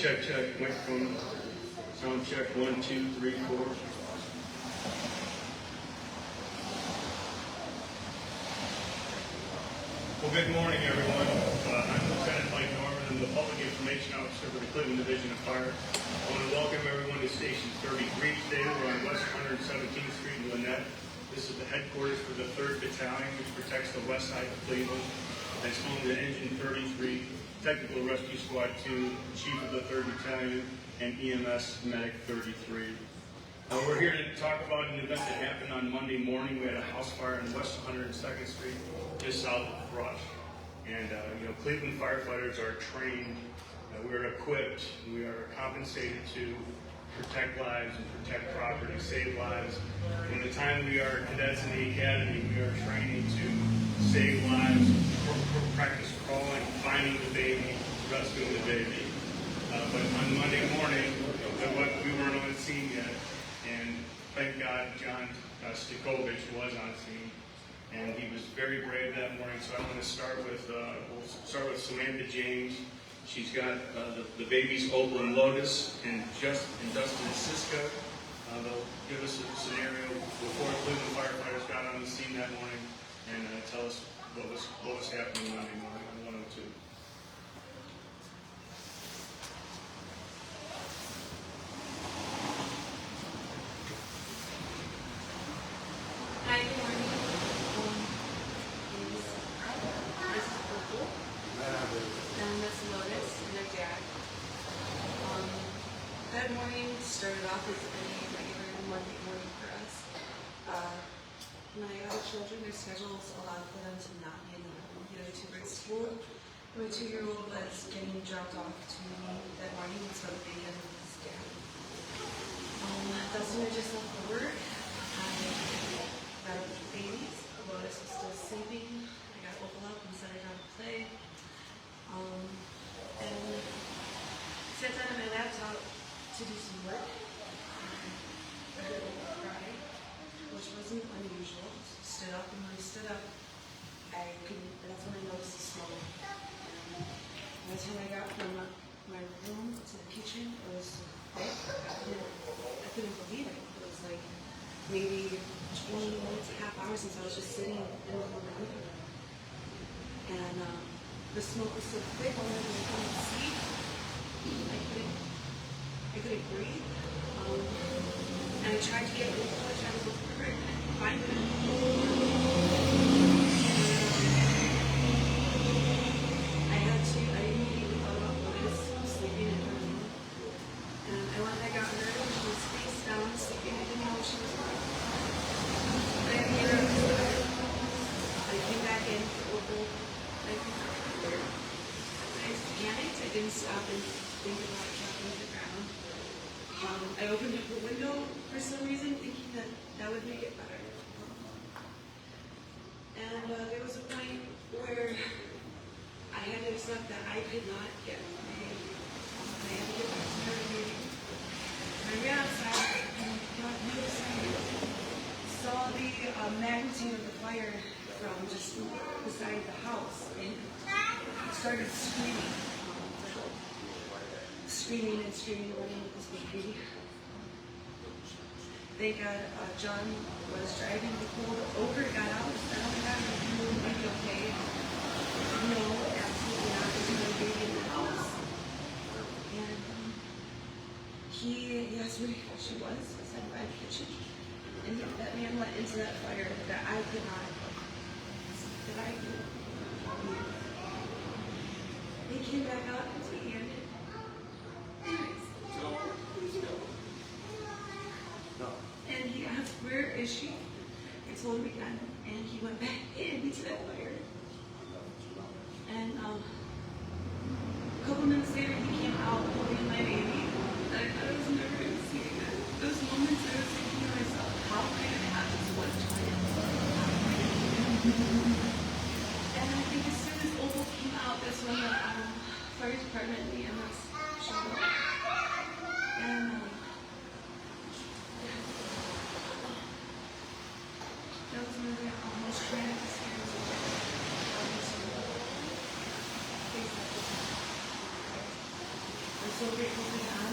Check. Microphone. Sound check. 1, 2, 3, 4. Well, good morning, everyone. I'm Lieutenant Mike Norman. I'm the Public Information Officer for the Cleveland Division of Fire. I want to welcome everyone to Station 33 today. We're on West 117th Street in Reunited. This is the headquarters for the 3rd Battalion, which protects the west side of Cleveland. It's home to Engine 33, Technical Rescue Squad 2, Chief of the 3rd Battalion, and EMS Medic 33. We're here to talk about an event that happened on Monday morning. We had a house fire on West 102nd Street, just south of Rush. And Cleveland firefighters are trained, we're equipped, we are compensated to protect lives and protect property, save lives. From the time we are cadets in the academy, we are training to save lives, practice crawling, finding the baby, rescuing the baby. But on Monday morning, we weren't on scene yet, and thank God John Stikovich was on scene, and he was very brave that morning. So I'm going to start with Samantha James. She's got the babies Opal and Lotus, and Dustin and Siska. They'll give us a scenario before Cleveland firefighters got on the scene that morning, and tell us what was happening Monday morning on 102. Hi, good morning. This is Opal, and this is Lotus, and their dad. That morning started off as any regular Monday morning for us. My other children, their schedules allowed for them to not be in the room, to grade school. My 2-year-old was getting dropped off to me that morning, so the baby had his dad. Dustin had just left for work. I got up with the babies. Lotus was still sleeping. I got Opal up and set her down to play. And sat down on my laptop to do some work. I heard Opal cry, which wasn't unusual. Stood up, and when I stood up, that's when I noticed the smell. And by the time I got from my room to the kitchen, it was I couldn't believe it. It was like maybe 20 minutes, half hour since I was just sitting in the living room. And the smoke was so thick, I couldn't see. I couldn't breathe. And I tried to get Opal, I tried to look for her, and I couldn't find her. I immediately thought about Lotus sleeping in her room. And I went and I got her, and she was face down, sleeping. I didn't know what she was doing. I made her upstairs. I came back in for Opal. I panicked. I didn't stop and think about dropping to the ground. I opened up the window for some reason, thinking that would make it better. And there was a point where I had to accept that I could not get my baby. I had to get back to her baby. And I ran outside and got noticed. Saw the magnitude of the fire from just beside the house, and started screaming and running with this baby. Thank God John was driving the pool. Oker got out. I don't have a pool. Maybe okay. No, absolutely not. There's another baby in the house. And he asked me how she was. I said, by the kitchen. And that man went into that fire that I could not. He came back out and he ended. And he asked, where is she? I told him again, and he went back into that fire. And a couple minutes later, he came out holding my baby. And I thought I was never going to see it again. Those moments I was thinking to myself, how am I going to have this one child? And I think as soon as Opal came out, that's when the fire department and the EMS showed up. And that was really almost trying to scare me. so grateful for God.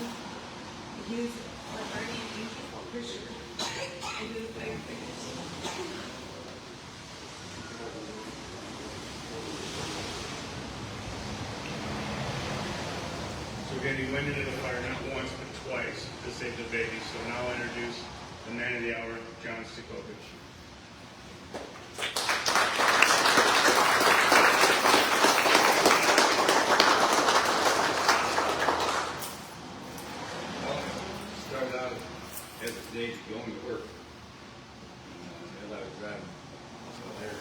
He was our guardian angel for sure. And he was firefighters. So again, he went into the fire not once but twice to save the baby. So now I'll introduce the man of the hour, John Stokovich. Started out as a day going to work. As I was driving out there,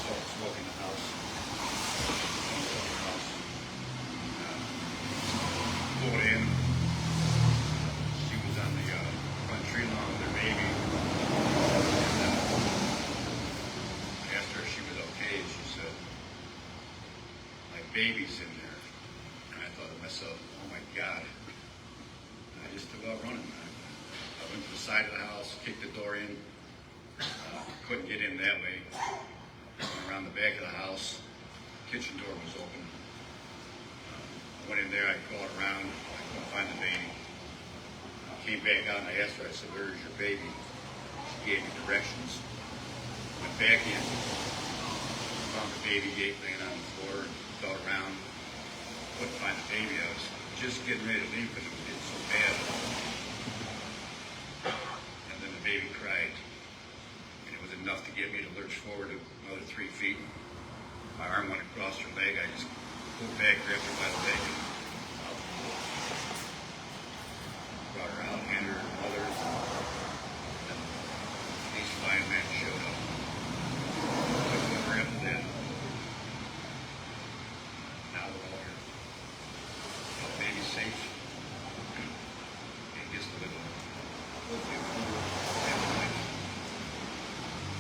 started smoking the house. Pulled in. She was on the front tree lawn with her baby. And asked her if she was okay. She said, "My baby's in there." And I thought to myself, "Oh my God." I just took off running. I went to the side of the house, kicked the door in. Couldn't get in that way. Went around the back of the house. Kitchen door was open. I went in there. I called around. I couldn't find the baby. Came back out and I asked her. I said, "Where is your baby?" She gave me directions. Went back in. Found the baby gate laying on the floor. Fell around. Couldn't find the baby. I was just getting ready to leave because it was getting so bad. And then the baby cried. And it was enough to get me to lurch forward another 3 feet. My arm went across her leg. I just pulled back, grabbed her by the leg, and out the door. Brought her out, handed her to her mother. And these 5 men showed up. Took over after that. Now we're all here. The baby's safe. And gets to live hopefully a full family life.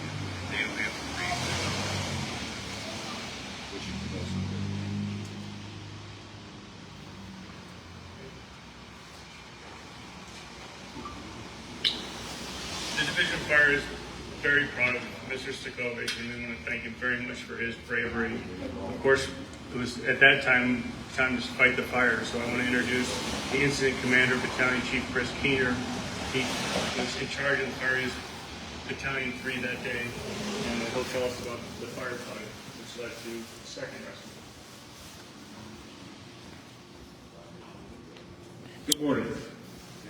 And they don't have to raise their children, which is the most important thing. The Division of Fire is very proud of Mr. Stokovich, and we want to thank him very much for his bravery. Of course, it was at that time to fight the fire, so I want to introduce the Incident Commander, Battalion Chief Chris Keener. He was in charge of the fire. He was Battalion 3 that day, and he'll tell us about the firefight, which led to the second rescue. Good morning.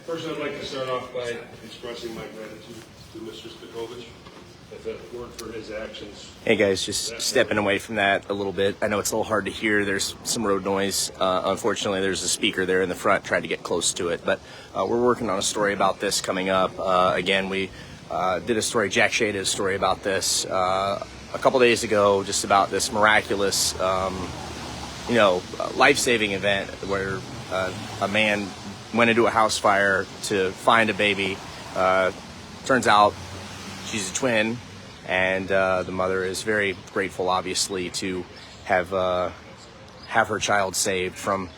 First, I'd like to start off by expressing my gratitude to Mr. Stokovich. If it weren't for his actions, Hey guys, just stepping away from that a little bit. I know it's a little hard to hear. There's some road noise. Unfortunately, there's a speaker there in the front trying to get close to it. But we're working on a story about this coming up. Again, we did a story, Jack Shea did a story about this a couple days ago, just about this miraculous, life-saving event where a man went into a house fire to find a baby. Turns out she's a twin, and the mother is very grateful, obviously, to have her child saved from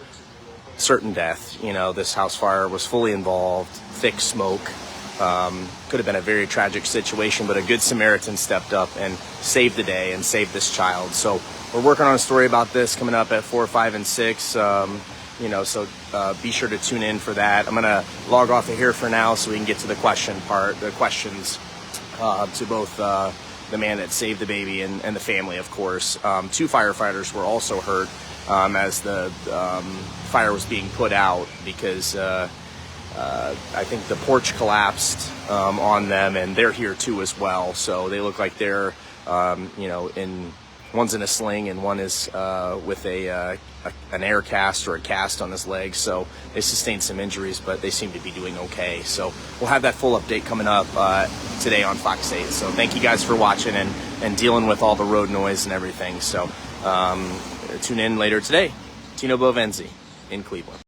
certain death. You know, this house fire was fully involved, thick smoke. Could have been a very tragic situation, but a good Samaritan stepped up and saved the day and saved this child. So we're working on a story about this coming up at 4, 5, and 6. So be sure to tune in for that. I'm going to log off of here for now so we can get to the questions to both the man that saved the baby and the family, of course. 2 firefighters were also hurt as the fire was being put out because I think the porch collapsed on them, and they're here too as well. So they look like they're, one's in a sling and one is with an air cast or a cast on his leg. So they sustained some injuries, but they seem to be doing okay. So we'll have that full update coming up today on Fox 8. So thank you guys for watching and dealing with all the road noise and everything. So tune in later today. Tino Bovenzi in Cleveland.